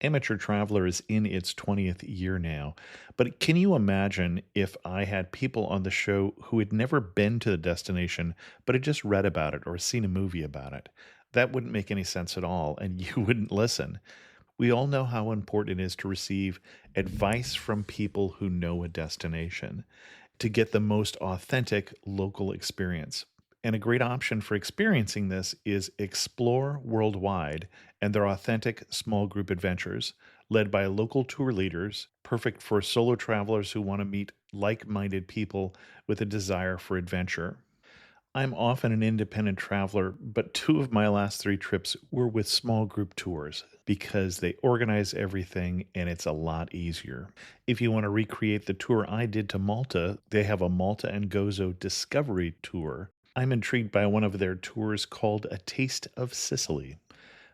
Amateur Traveler is in its 20th year now, but can you imagine if I had people on the show who had never been to the destination but had just read about it or seen a movie about it? That wouldn't make any sense at all, and you wouldn't listen. We all know how important it is to receive advice from people who know a destination to get the most authentic local experience. And a great option for experiencing this is Explore Worldwide and their authentic small group adventures, led by local tour leaders, perfect for solo travelers who want to meet like minded people with a desire for adventure. I'm often an independent traveler, but two of my last three trips were with small group tours because they organize everything and it's a lot easier. If you want to recreate the tour I did to Malta, they have a Malta and Gozo Discovery Tour. I'm intrigued by one of their tours called A Taste of Sicily.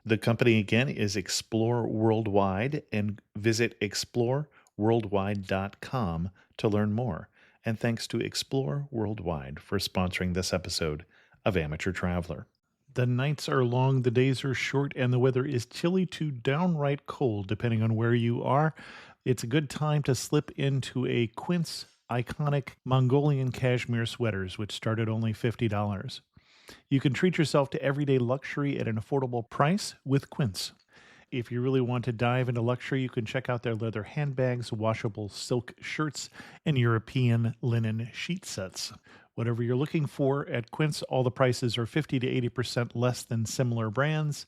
The company again is Explore Worldwide, and visit exploreworldwide.com to learn more. And thanks to Explore Worldwide for sponsoring this episode of Amateur Traveler. The nights are long, the days are short, and the weather is chilly to downright cold, depending on where you are. It's a good time to slip into a Quince iconic Mongolian cashmere sweaters, which start at only $50. You can treat yourself to everyday luxury at an affordable price with Quince. If you really want to dive into luxury, you can check out their leather handbags, washable silk shirts, and European linen sheet sets. Whatever you're looking for at Quince, all the prices are 50 to 80% less than similar brands,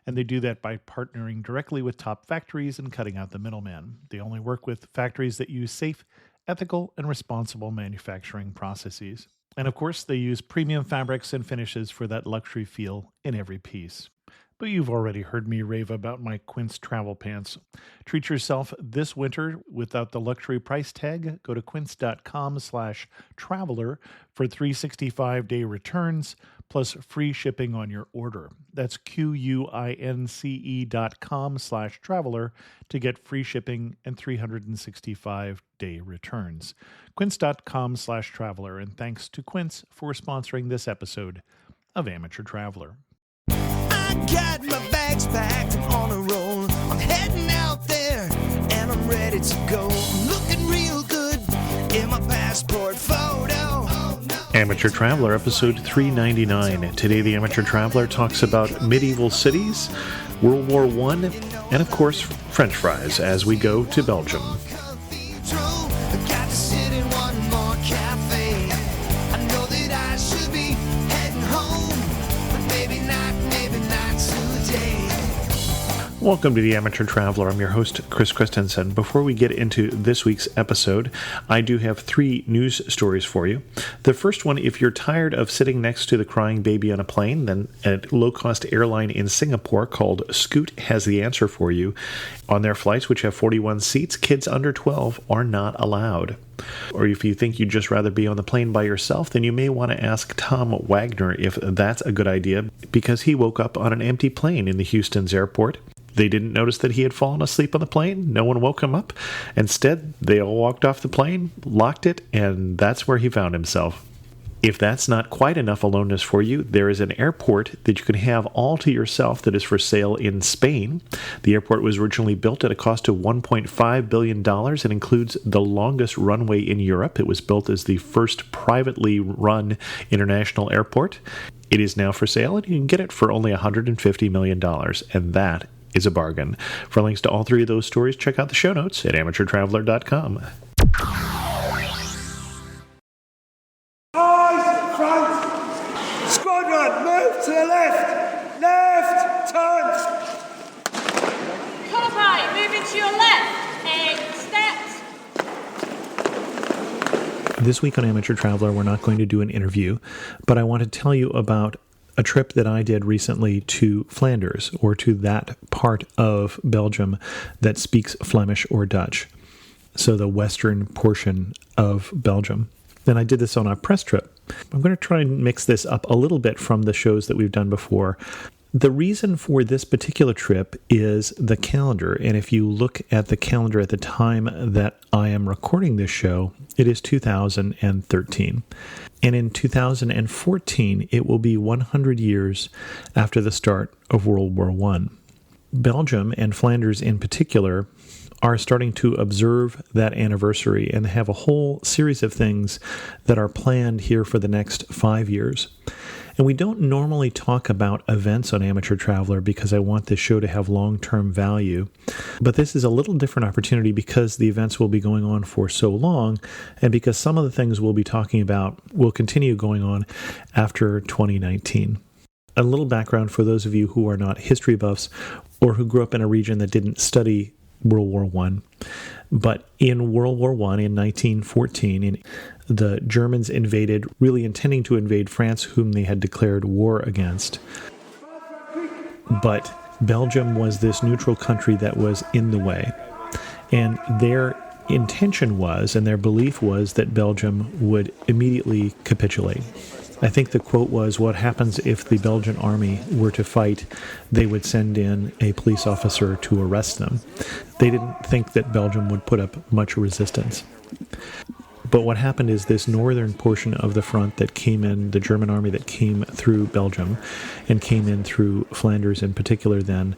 and they do that by partnering directly with top factories and cutting out the middleman. They only work with factories that use safe, ethical, and responsible manufacturing processes. And of course, they use premium fabrics and finishes for that luxury feel in every piece. But you've already heard me rave about my Quince travel pants. Treat yourself this winter without the luxury price tag. Go to quince.com/traveler for 365-day returns plus free shipping on your order. That's QUINCE.com/traveler to get free shipping and 365-day returns. Quince.com/traveler. And thanks to Quince for sponsoring this episode of Amateur Traveler. I got my bags packed, I'm on a roll. I'm heading out there, and I'm ready to go. I'm looking real good in my passport photo. Amateur Traveler, episode 399. Today, the Amateur Traveler talks about medieval cities, World War I, and of course, French fries as we go to Belgium. Got to sit in one more cafe. I know that I should be heading home, but maybe not today. Welcome to the Amateur Traveler. I'm your host, Chris Christensen. Before we get into this week's episode, I do have three news stories for you. The first one, if you're tired of sitting next to the crying baby on a plane, then a low-cost airline in Singapore called Scoot has the answer for you. On their flights, which have 41 seats, kids under 12 are not allowed. Or if you think you'd just rather be on the plane by yourself, then you may want to ask Tom Wagner if that's a good idea, because he woke up on an empty plane in the Houston's airport. They didn't notice that he had fallen asleep on the plane. No one woke him up. Instead, they all walked off the plane, locked it, and that's where he found himself. If that's not quite enough aloneness for you, there is an airport that you can have all to yourself that is for sale in Spain. The airport was originally built at a cost of $1.5 billion and includes the longest runway in Europe. It was built as the first privately run international airport. It is now for sale, and you can get it for only $150 million, and that is a bargain. For links to all three of those stories, check out the show notes at amateurtraveler.com. Eyes front! Squadron, move to the left! Left! Turn! Copy, moving to your left. 8 steps. This week on Amateur Traveler, we're not going to do an interview, but I want to tell you about a trip that I did recently to Flanders, or to that part of Belgium that speaks Flemish or Dutch. So the western portion of Belgium. And I did this on a press trip. I'm going to try and mix this up a little bit from the shows that we've done before. The reason for this particular trip is the calendar. And if you look at the calendar at the time that I am recording this show, it is 2013. And in 2014, it will be 100 years after the start of World War I. Belgium and Flanders in particular are starting to observe that anniversary and have a whole series of things that are planned here for the next 5 years. And we don't normally talk about events on Amateur Traveler because I want this show to have long-term value. But this is a little different opportunity because the events will be going on for so long and because some of the things we'll be talking about will continue going on after 2019. A little background for those of you who are not history buffs or who grew up in a region that didn't study World War I. But in World War I, in 1914, the Germans invaded, really intending to invade France, whom they had declared war against. But Belgium was this neutral country that was in the way. And their intention was, and their belief was, that Belgium would immediately capitulate. I think the quote was, what happens if the Belgian army were to fight, they would send in a police officer to arrest them. They didn't think that Belgium would put up much resistance. But what happened is this northern portion of the front that came in, the German army that came through Belgium and came in through Flanders in particular then,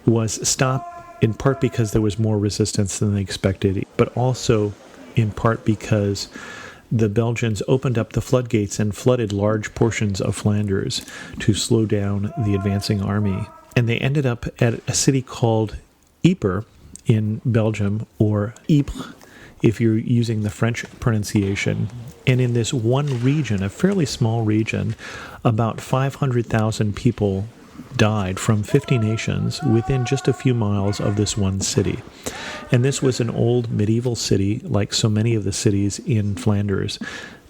was stopped in part because there was more resistance than they expected, but also in part because the Belgians opened up the floodgates and flooded large portions of Flanders to slow down the advancing army. And they ended up at a city called Ieper in Belgium, or Ypres, if you're using the French pronunciation. And in this one region, a fairly small region, about 500,000 people died from 50 nations within just a few miles of this one city. And this was an old medieval city, like so many of the cities in Flanders,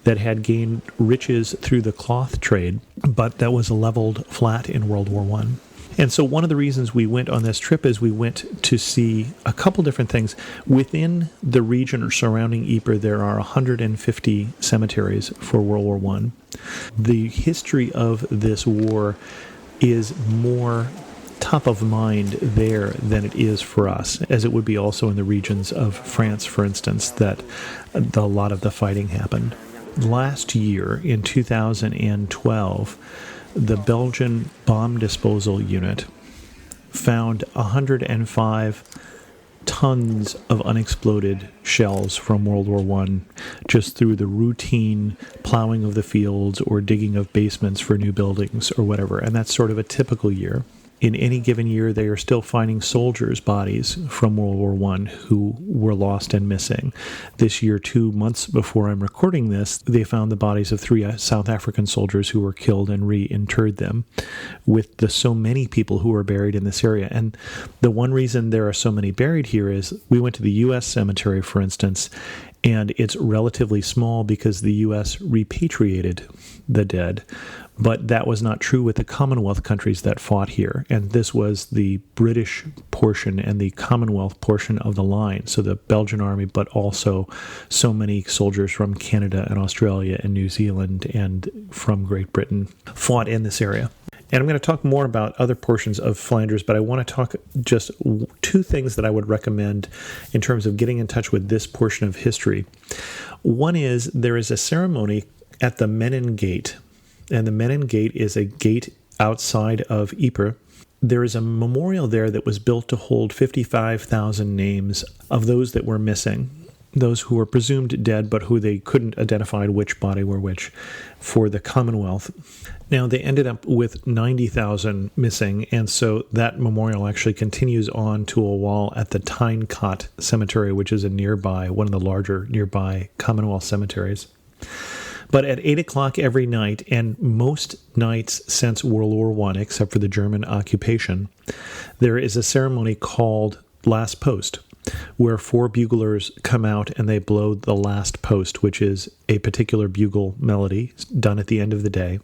that had gained riches through the cloth trade, but that was leveled flat in World War I. And so one of the reasons we went on this trip is we went to see a couple different things. Within the region or surrounding Ieper, there are 150 cemeteries for World War I. The history of this war is more top of mind there than it is for us, as it would be also in the regions of France, for instance, that a lot of the fighting happened. Last year, in 2012, the Belgian Bomb Disposal Unit found 105 tons of unexploded shells from World War I just through the routine plowing of the fields or digging of basements for new buildings or whatever. And that's sort of a typical year. In any given year, they are still finding soldiers' bodies from World War I who were lost and missing. This year, 2 months before I'm recording this, they found the bodies of 3 South African soldiers who were killed and reinterred them with the so many people who were buried in this area. And the one reason there are so many buried here is we went to the U.S. cemetery, for instance, and it's relatively small because the U.S. repatriated the dead. But that was not true with the Commonwealth countries that fought here. And this was the British portion and the Commonwealth portion of the line. So the Belgian army, but also so many soldiers from Canada and Australia and New Zealand and from Great Britain fought in this area. And I'm going to talk more about other portions of Flanders, but I want to talk just 2 things that I would recommend in terms of getting in touch with this portion of history. One is there is a ceremony at the Menin Gate. And the Menin Gate is a gate outside of Ieper. There is a memorial there that was built to hold 55,000 names of those that were missing, those who were presumed dead but who they couldn't identify which body were which for the Commonwealth. Now, they ended up with 90,000 missing, and so that memorial actually continues on to a wall at the Tynecott Cemetery, which is one of the larger nearby Commonwealth cemeteries. But at 8 o'clock every night, and most nights since World War I, except for the German occupation, there is a ceremony called Last Post, where 4 buglers come out and they blow the last post, which is a particular bugle melody done at the end of the day.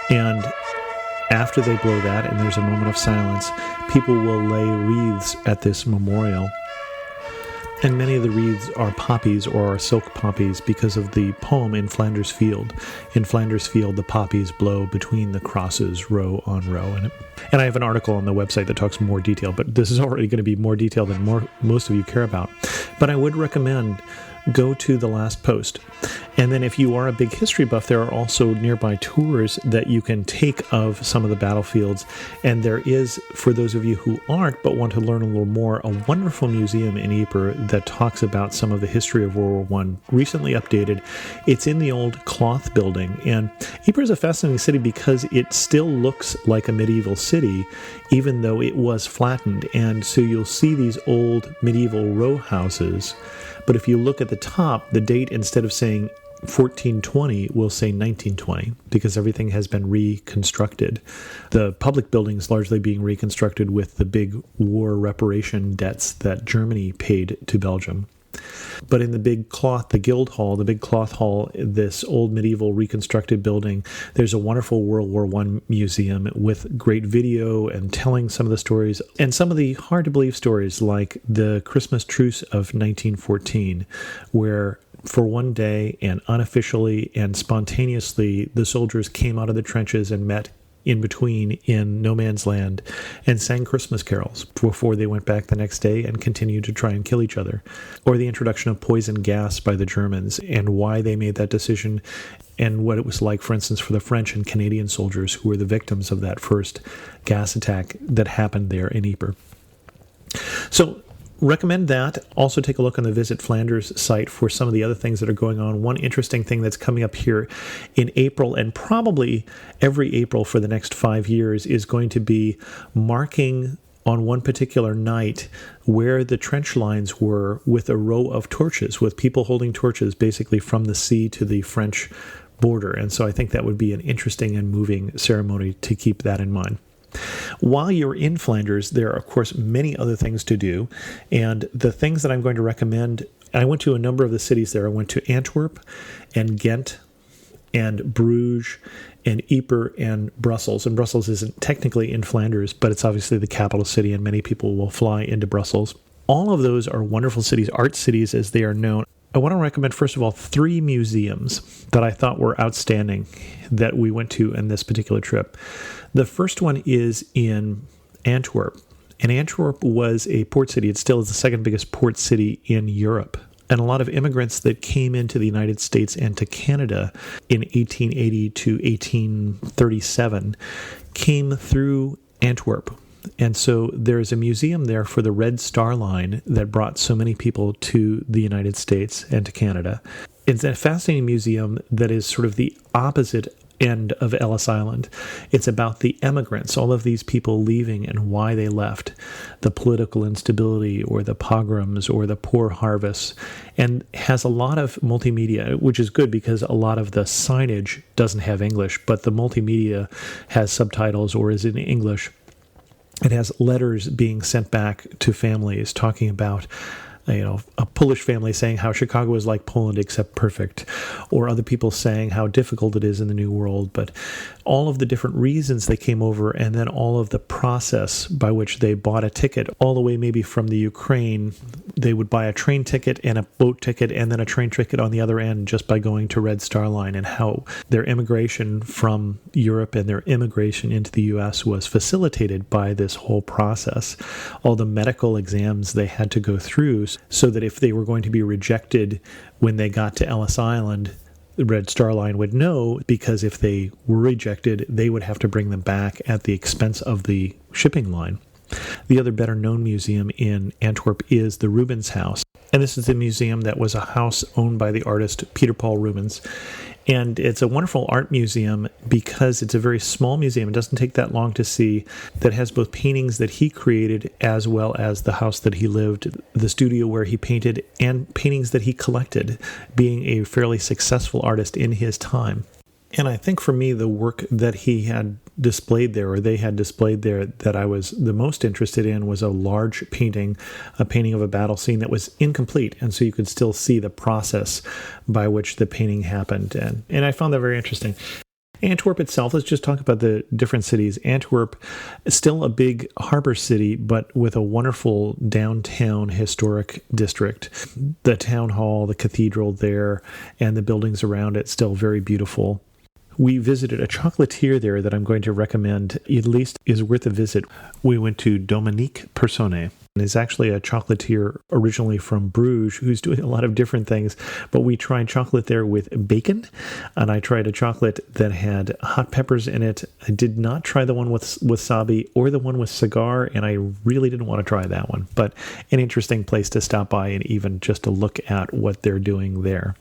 And after they blow that, and there's a moment of silence, people will lay wreaths at this memorial. And many of the wreaths are poppies or are silk poppies because of the poem in Flanders Field. In Flanders Field, the poppies blow between the crosses row on row. And I have an article on the website that talks more detail, but this is already going to be more detail than most of you care about. But I would recommend go to the last post. And then if you are a big history buff, there are also nearby tours that you can take of some of the battlefields. And there is, for those of you who aren't but want to learn a little more, a wonderful museum in Ieper that talks about some of the history of World War I, recently updated. It's in the old cloth building. And Ieper is a fascinating city because it still looks like a medieval city, even though it was flattened. And so you'll see these old medieval row houses. But if you look at the top, the date, instead of saying 1420, will say 1920, because everything has been reconstructed. The public buildings largely being reconstructed with the big war reparation debts that Germany paid to Belgium. But in the big cloth, the Guild Hall, the big cloth hall, this old medieval reconstructed building, there's a wonderful World War I museum with great video and telling some of the stories, and some of the hard-to-believe stories like the Christmas truce of 1914, where for one day and unofficially and spontaneously, the soldiers came out of the trenches and met in between in no man's land and sang Christmas carols before they went back the next day and continued to try and kill each other. Or the introduction of poison gas by the Germans and why they made that decision, and what it was like, for instance, for the French and Canadian soldiers who were the victims of that first gas attack that happened there in Ieper. So recommend that. Also take a look on the Visit Flanders site for some of the other things that are going on. One interesting thing that's coming up here in April, and probably every April for the next 5 years, is going to be marking on one particular night where the trench lines were with a row of torches, with people holding torches basically from the sea to the French border. And so I think that would be an interesting and moving ceremony to keep that in mind. While you're in Flanders, there are, of course, many other things to do. And the things that I'm going to recommend, I went to a number of the cities there. I went to Antwerp and Ghent and Bruges and Ieper and Brussels. And Brussels isn't technically in Flanders, but it's obviously the capital city, and many people will fly into Brussels. All of those are wonderful cities, art cities as they are known. I want to recommend, first of all, 3 museums that I thought were outstanding that we went to in this particular trip. The first one is in Antwerp. And Antwerp was a port city. It still is the second biggest port city in Europe. And a lot of immigrants that came into the United States and to Canada in 1880 to 1837 came through Antwerp. And so there's a museum there for the Red Star Line that brought so many people to the United States and to Canada. It's a fascinating museum that is sort of the opposite end of Ellis Island. It's about the emigrants, all of these people leaving and why they left, the political instability or the pogroms or the poor harvests, and has a lot of multimedia, which is good because a lot of the signage doesn't have English, but the multimedia has subtitles or is in English. It has letters being sent back to families talking about, a Polish family saying how Chicago is like Poland except perfect, or other people saying how difficult it is in the New World, but all of the different reasons they came over, and then all of the process by which they bought a ticket, all the way maybe from the Ukraine. They would buy a train ticket and a boat ticket and then a train ticket on the other end just by going to Red Star Line, and how their immigration from Europe and their immigration into the U.S. was facilitated by this whole process. All the medical exams they had to go through so that if they were going to be rejected when they got to Ellis Island, the Red Star Line would know, because if they were rejected, they would have to bring them back at the expense of the shipping line. The other better-known museum in Antwerp is the Rubens House. And this is a museum that was a house owned by the artist Peter Paul Rubens. And it's a wonderful art museum because it's a very small museum. It doesn't take that long to see, that has both paintings that he created as well as the house that he lived, the studio where he painted, and paintings that he collected, being a fairly successful artist in his time. And I think for me, the work that he had displayed there, or they had displayed there, that I was the most interested in was a large painting, a painting of a battle scene that was incomplete. And so you could still see the process by which the painting happened. And I found that very interesting. Antwerp itself, let's just talk about the different cities. Antwerp is still a big harbor city, but with a wonderful downtown historic district. The town hall, the cathedral there, and the buildings around it still very beautiful. We visited a chocolatier there that I'm going to recommend, at least is worth a visit. We went to Dominique Personne. Is actually a chocolatier originally from Bruges who's doing a lot of different things, but we tried chocolate there with bacon, and I tried a chocolate that had hot peppers in it. I did not try the one with wasabi or the one with cigar, and I really didn't want to try that one, but an interesting place to stop by and even just to look at what they're doing there.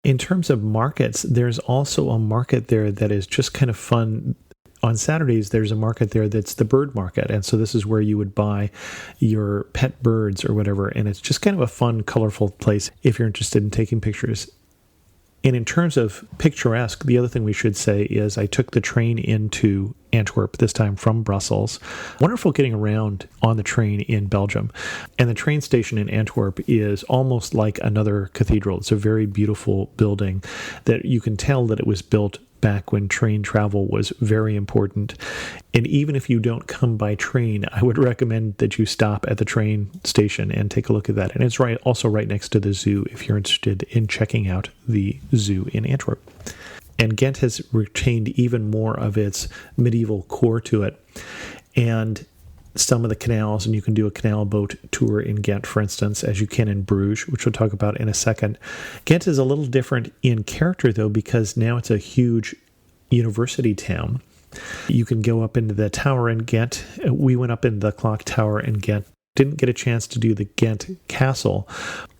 In terms of markets, there's also a market there that is just kind of fun. On Saturdays, there's a market there that's the bird market. And so this is where you would buy your pet birds or whatever. And it's just kind of a fun, colorful place if you're interested in taking pictures. And in terms of picturesque, the other thing we should say is I took the train into Antwerp, this time from Brussels. Wonderful getting around on the train in Belgium. And the train station in Antwerp is almost like another cathedral. It's a very beautiful building that you can tell that it was built back when train travel was very important. And even if you don't come by train, I would recommend that you stop at the train station and take a look at that. And it's also right next to the zoo if you're interested in checking out the zoo in Antwerp. And Ghent has retained even more of its medieval core to it. And some of the canals, and you can do a canal boat tour in Ghent, for instance, as you can in Bruges, which we'll talk about in a second. Ghent is a little different in character, though, because now it's a huge university town. You can go up into the tower in Ghent. We went up in the clock tower in Ghent. Didn't get a chance to do the Ghent Castle,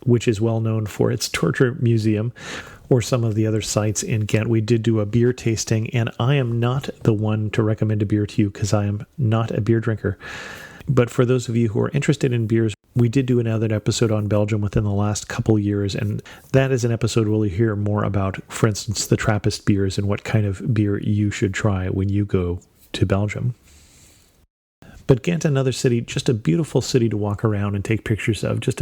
which is well known for its torture museum, or some of the other sites in Ghent. We did do a beer tasting, and I am not the one to recommend a beer to you because I am not a beer drinker. But for those of you who are interested in beers, we did do another episode on Belgium within the last couple years, and that is an episode where you'll hear more about, for instance, the Trappist beers and what kind of beer you should try when you go to Belgium. But Ghent, another city, just a beautiful city to walk around and take pictures of, just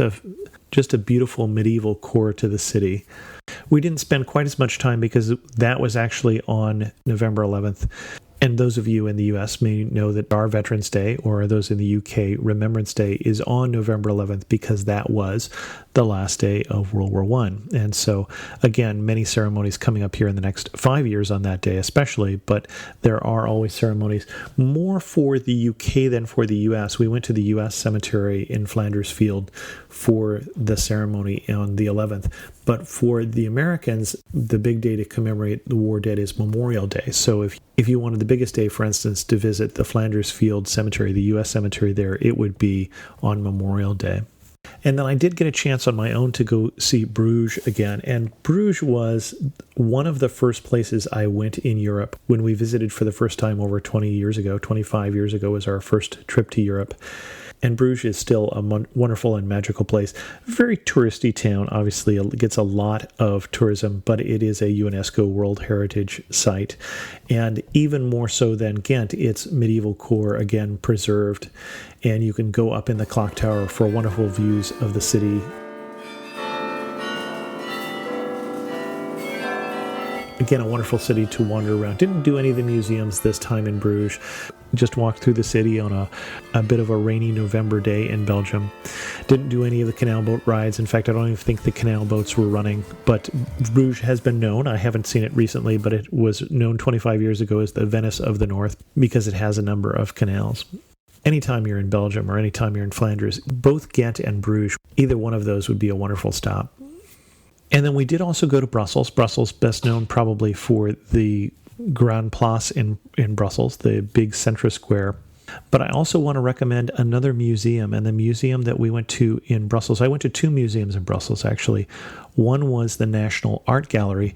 a beautiful medieval core to the city. We didn't spend quite as much time because that was actually on November 11th. And those of you in the U.S. may know that our Veterans Day, or those in the U.K., Remembrance Day, is on November 11th because that was the last day of World War I. And so, again, many ceremonies coming up here in the next 5 years on that day especially, but there are always ceremonies more for the U.K. than for the U.S. We went to the U.S. cemetery in Flanders Field for the ceremony on the 11th. But for the Americans, the big day to commemorate the war dead is Memorial Day. So if you wanted the biggest day, for instance, to visit the Flanders Field Cemetery, the U.S. cemetery there, it would be on Memorial Day. And then I did get a chance on my own to go see Bruges again. And Bruges was one of the first places I went in Europe when we visited for the first time over 25 years ago was our first trip to Europe. And Bruges is still a wonderful and magical place. Very touristy town, obviously. It gets a lot of tourism, but it is a UNESCO World Heritage Site. And even more so than Ghent, its medieval core, again, preserved. And you can go up in the clock tower for wonderful views of the city. Again, a wonderful city to wander around. Didn't do any of the museums this time in Bruges. Just walked through the city on a bit of a rainy November day in Belgium. Didn't do any of the canal boat rides. In fact, I don't even think the canal boats were running. But Bruges has been known, I haven't seen it recently, but it was known 25 years ago as the Venice of the North because it has a number of canals. Anytime you're in Belgium or anytime you're in Flanders, both Ghent and Bruges, either one of those would be a wonderful stop. And then we did also go to Brussels. Brussels, best known probably for the Grand Place in Brussels, the big Centre Square. But I also want to recommend another museum, and the museum that we went to in Brussels. I went to two museums in Brussels, actually. One was the National Art Gallery.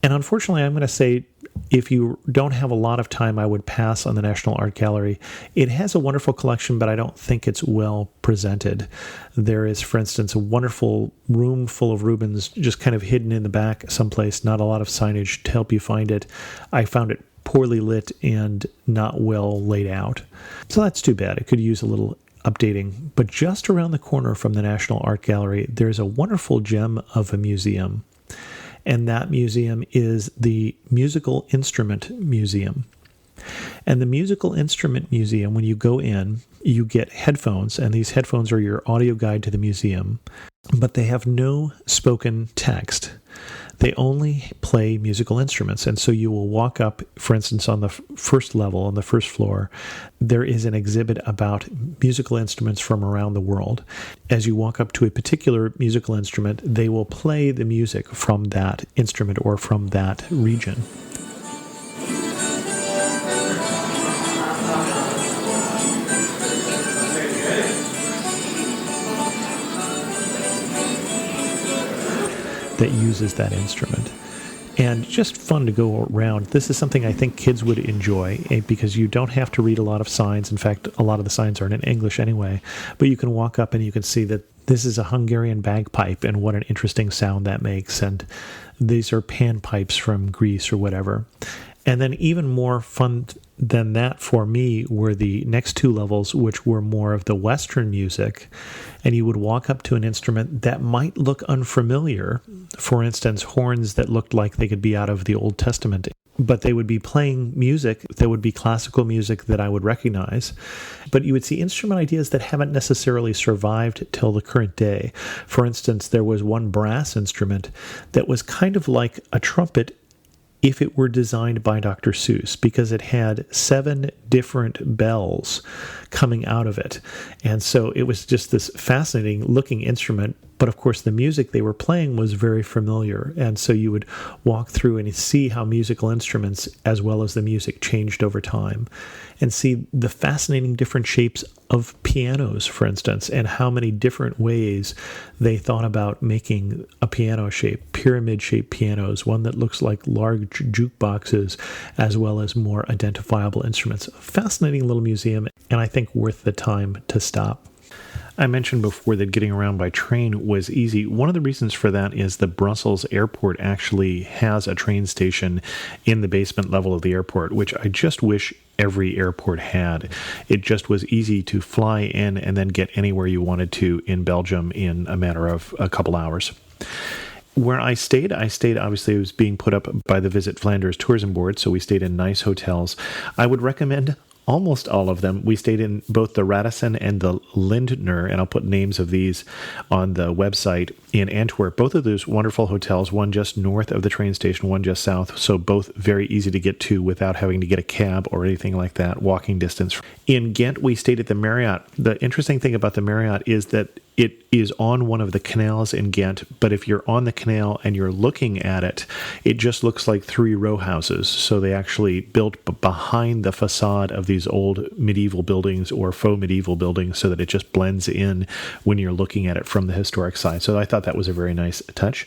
And unfortunately, I'm going to say, if you don't have a lot of time, I would pass on the National Art Gallery. It has a wonderful collection, but I don't think it's well presented. There is, for instance, a wonderful room full of Rubens just kind of hidden in the back someplace, not a lot of signage to help you find it. I found it poorly lit and not well laid out. So that's too bad. It could use a little updating. But just around the corner from the National Art Gallery, there's a wonderful gem of a museum. and that museum is the Musical Instrument Museum. And the Musical Instrument Museum, when you go in, you get headphones, and these headphones are your audio guide to the museum, but they have no spoken text. They only play musical instruments. And so you will walk up, for instance, on the first level, on the first floor, there is an exhibit about musical instruments from around the world. As you walk up to a particular musical instrument, they will play the music from that instrument or from that region. That uses that instrument. And just fun to go around. This is something I think kids would enjoy because you don't have to read a lot of signs. In fact, a lot of the signs aren't in English anyway. But you can walk up and you can see that this is a Hungarian bagpipe and what an interesting sound that makes. And these are panpipes from Greece or whatever. And then even more fun than that for me were the next two levels, which were more of the Western music. And you would walk up to an instrument that might look unfamiliar. For instance, horns that looked like they could be out of the Old Testament. But they would be playing music that would be classical music that I would recognize. But you would see instrument ideas that haven't necessarily survived till the current day. For instance, there was one brass instrument that was kind of like a trumpet if it were designed by Dr. Seuss, because it had 7 different bells coming out of it. And so it was just this fascinating looking instrument. But of course, the music they were playing was very familiar. And so you would walk through and see how musical instruments, as well as the music, changed over time. And see the fascinating different shapes of pianos, for instance, and how many different ways they thought about making a piano shape, pyramid-shaped pianos, one that looks like large jukeboxes, as well as more identifiable instruments. Fascinating little museum, and I think worth the time to stop. I mentioned before that getting around by train was easy. One of the reasons for that is the Brussels airport actually has a train station in the basement level of the airport, which I just wish every airport had. It just was easy to fly in and then get anywhere you wanted to in Belgium in a matter of a couple hours. Where I stayed, obviously, it was being put up by the Visit Flanders Tourism Board, so we stayed in nice hotels. I would recommend almost all of them. We stayed in both the Radisson and the Lindner, and I'll put names of these on the website, in Antwerp. Both of those wonderful hotels, one just north of the train station, one just south, so both very easy to get to without having to get a cab or anything like that, walking distance. In Ghent, we stayed at the Marriott. The interesting thing about the Marriott is that it is on one of the canals in Ghent, but if you're on the canal and you're looking at it, it just looks like 3 row houses. So they actually built behind the facade of these old medieval buildings or faux medieval buildings so that it just blends in when you're looking at it from the historic side. So I thought that was a very nice touch.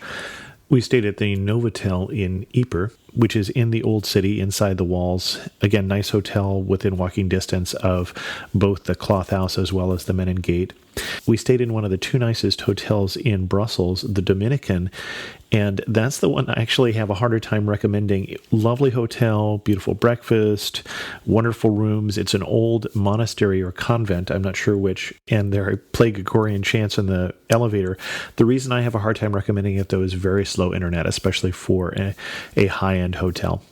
We stayed at the Novotel in Ieper, which is in the old city inside the walls. Again, nice hotel within walking distance of both the Cloth House as well as the Menin Gate. We stayed in one of the 2 nicest hotels in Brussels, the Dominican, and that's the one I actually have a harder time recommending. Lovely hotel, beautiful breakfast, wonderful rooms. It's an old monastery or convent, I'm not sure which, and there play Gregorian chants in the elevator. The reason I have a hard time recommending it, though, is very slow internet, especially for a high-end hotel.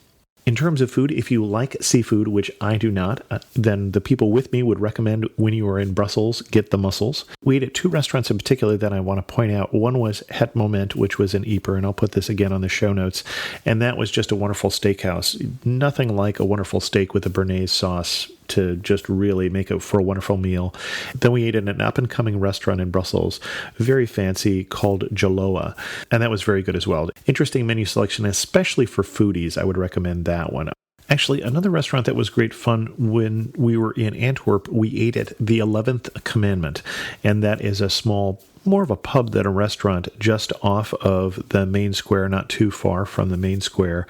In terms of food, if you like seafood, which I do not, then the people with me would recommend when you are in Brussels, get the mussels. We ate at 2 restaurants in particular that I want to point out. One was Het Moment, which was in Ieper, and I'll put this again on the show notes. And that was just a wonderful steakhouse. Nothing like a wonderful steak with a béarnaise sauce to just really make it for a wonderful meal. Then we ate at an up-and-coming restaurant in Brussels, very fancy, called Jaloa, and that was very good as well. Interesting menu selection, especially for foodies. I would recommend that one. Actually, another restaurant that was great fun when we were in Antwerp, we ate at the 11th Commandment, and that is a small, more of a pub than a restaurant, just off of the main square, not too far from the main square,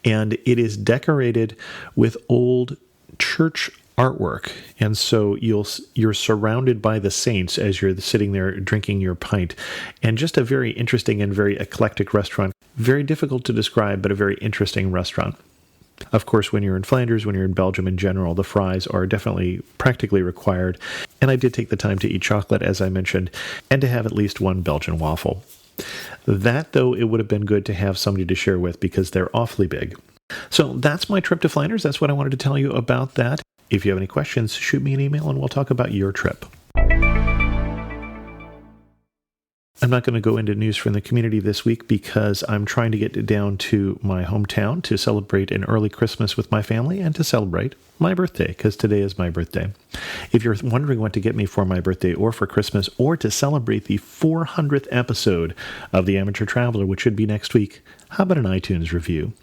and it is decorated with old church artwork, and so you're surrounded by the saints as you're sitting there drinking your pint, and just a very interesting and very eclectic restaurant. Very difficult to describe, but a very interesting restaurant. Of course, when you're in Flanders, when you're in Belgium in general, the fries are definitely practically required, and I did take the time to eat chocolate, as I mentioned, and to have at least one Belgian waffle. That, though, it would have been good to have somebody to share with because they're awfully big. So that's my trip to Flanders. That's what I wanted to tell you about that. If you have any questions, shoot me an email and we'll talk about your trip. I'm not going to go into news from the community this week because I'm trying to get down to my hometown to celebrate an early Christmas with my family and to celebrate my birthday, because today is my birthday. If you're wondering what to get me for my birthday or for Christmas or to celebrate the 400th episode of The Amateur Traveler, which should be next week, how about an iTunes review?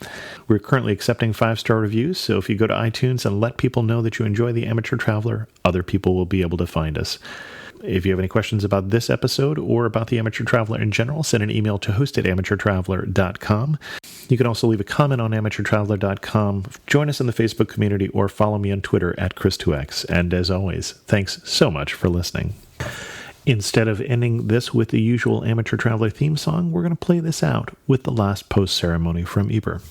We're currently accepting 5-star reviews, so if you go to iTunes and let people know that you enjoy The Amateur Traveler, other people will be able to find us. If you have any questions about this episode or about The Amateur Traveler in general, send an email to host@amateurtraveler.com. You can also leave a comment on amateurtraveler.com, join us in the Facebook community, or follow me on Twitter @Chris2X. And as always, thanks so much for listening. Instead of ending this with the usual Amateur Traveler theme song, we're going to play this out with the last post ceremony from Ieper.